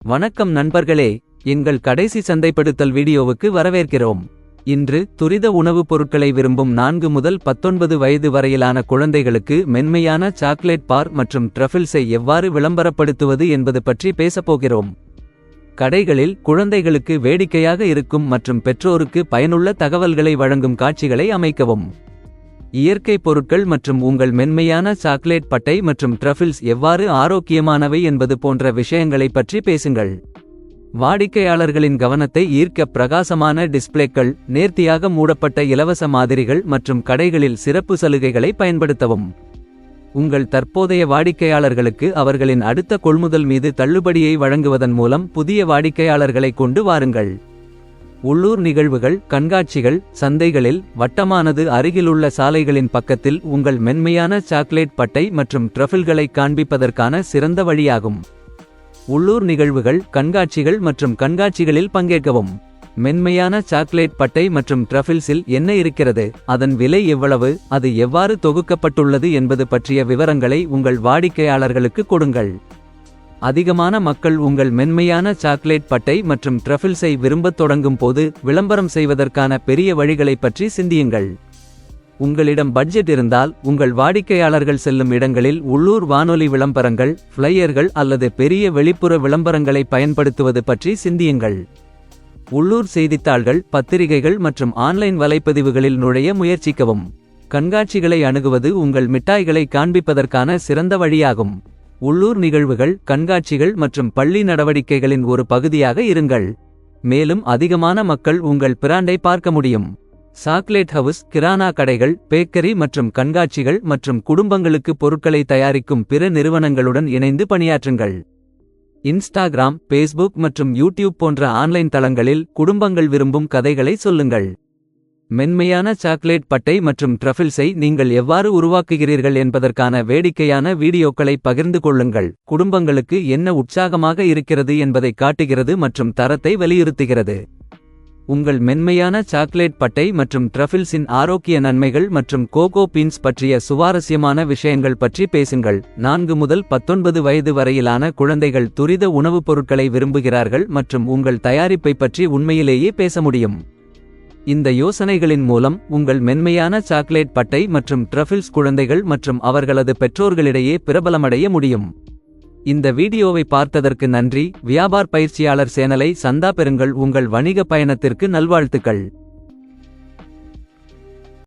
வணக்கம் நண்பர்களே, எங்கள் கடைசி சந்தைப்படுத்தல் வீடியோவுக்கு வரவேற்கிறோம். இன்று துரித உணவுப் பொருட்களை விரும்பும் 4 முதல் 19 வயது வரையிலான குழந்தைகளுக்கு மென்மையான சாக்லேட் பார் மற்றும் ட்ரஃபிள்ஸை எவ்வாறு விளம்பரப்படுத்துவது என்பது பற்றி பேசப்போகிறோம். கடைகளில் குழந்தைகளுக்கு வேடிக்கையாக இருக்கும் மற்றும் பெற்றோருக்கு பயனுள்ள தகவல்களை வழங்கும் காட்சிகளை அமைக்கவும். இயற்கை பொருட்கள் மற்றும் உங்கள் மென்மையான சாக்லேட் பட்டை மற்றும் ட்ரஃபிள்ஸ் எவ்வாறு ஆரோக்கியமானவை என்பது போன்ற விஷயங்களை பற்றி பேசுங்கள். வாடிக்கையாளர்களின் கவனத்தை ஈர்க்க பிரகாசமான டிஸ்ப்ளேக்கள், நேர்த்தியாக மூடப்பட்ட இலவச மாதிரிகள் மற்றும் கடைகளில் சிறப்பு சலுகைகளை பயன்படுத்தவும். உங்கள் தற்போதைய வாடிக்கையாளர்களுக்கு அவர்களின் அடுத்த கொள்முதல் மீது தள்ளுபடியை வழங்குவதன் மூலம் புதிய வாடிக்கையாளர்களை கொண்டு வாருங்கள். உள்ளூர் நிகழ்வுகள், கண்காட்சிகள், சந்தைகளில் வட்டமானது அருகிலுள்ள சாலைகளின் பக்கத்தில் உங்கள் மென்மையான சாக்லேட் பட்டை மற்றும் ட்ரஃபிள்களை காண்பிப்பதற்கான சிறந்த வழியாகும். உள்ளூர் நிகழ்வுகள், கண்காட்சிகள் மற்றும் கண்காட்சிகளில் பங்கேற்கவும். மென்மையான சாக்லேட் பட்டை மற்றும் ட்ரஃபிள்ஸில் என்ன இருக்கிறது, அதன் விலை எவ்வளவு, அது எவ்வாறு தொகுக்கப்பட்டுள்ளது என்பது பற்றிய விவரங்களை உங்கள் வாடிக்கையாளர்களுக்கு கொடுங்கள். அதிகமான மக்கள் உங்கள் மென்மையான சாக்லேட் பட்டை மற்றும் ட்ரஃபிள்ஸை விரும்பத் தொடங்கும் போது விளம்பரம் செய்வதற்கான பெரிய வழிகளைப் பற்றி சிந்தியுங்கள். உங்களிடம் பட்ஜெட் இருந்தால், உங்கள் வாடிக்கையாளர்கள் செல்லும் இடங்களில் உள்ளூர் வானொலி விளம்பரங்கள், ஃப்ளையர்கள் அல்லது பெரிய வெளிப்புற விளம்பரங்களை பயன்படுத்துவது பற்றி சிந்தியுங்கள். உள்ளூர் செய்தித்தாள்கள், பத்திரிகைகள் மற்றும் ஆன்லைன் வலைப்பதிவுகளில் நுழைய முயற்சிக்கவும். கண்காட்சிகளை அணுகுவது உங்கள் மிட்டாய்களை காண்பிப்பதற்கான சிறந்த வழியாகும். உள்ளூர் நிகழ்வுகள், கண்காட்சிகள் மற்றும் பள்ளி நடவடிக்கைகளின் ஒரு பகுதியாக இருங்கள். மேலும் அதிகமான மக்கள் உங்கள் பிராண்டை பார்க்க முடியும். சாக்லேட் ஹவுஸ், கிரானா கடைகள், பேக்கரி மற்றும் கண்காட்சிகள் மற்றும் குடும்பங்களுக்கு பொருட்களை தயாரிக்கும் பிற நிறுவனங்களுடன் இணைந்து பணியாற்றுங்கள். இன்ஸ்டாகிராம், பேஸ்புக் மற்றும் யூடியூப் போன்ற ஆன்லைன் தளங்களில் குடும்பங்கள் விரும்பும் கதைகளை சொல்லுங்கள். மென்மையான சாக்லேட் பட்டை மற்றும் ட்ரஃபிள்ஸை நீங்கள் எவ்வாறு உருவாக்குகிறீர்கள் என்பதற்கான வேடிக்கையான வீடியோக்களை பகிர்ந்து கொள்ளுங்கள். குடும்பங்களுக்கு என்ன உற்சாகமாக இருக்கிறது என்பதை காட்டுகிறது மற்றும் தரத்தை வலியுறுத்துகிறது. உங்கள் மென்மையான சாக்லேட் பட்டை மற்றும் ட்ரஃபிள்ஸின் ஆரோக்கிய நன்மைகள் மற்றும் கோகோ பீன்ஸ் பற்றிய சுவாரஸ்யமான விஷயங்கள் பற்றி பேசுங்கள். 4 முதல் 19 வயது வரையிலான குழந்தைகள் துரித உணவுப் பொருட்களை விரும்புகிறார்கள் மற்றும் உங்கள் தயாரிப்பை பற்றி உண்மையிலேயே பேச முடியும். இந்த யோசனைகளின் மூலம் உங்கள் மென்மையான சாக்லேட் பட்டை மற்றும் ட்ரஃபிள்ஸ் குழந்தைகள் மற்றும் அவர்களது பெற்றோர்களிடையே பிரபலமடைய முடியும். இந்த வீடியோவை பார்த்ததற்கு நன்றி. வியாபார் பயிற்சியாளர் சேனலை சந்தா பெறுங்கள். உங்கள் வணிக பயணத்திற்கு நல்வாழ்த்துக்கள்.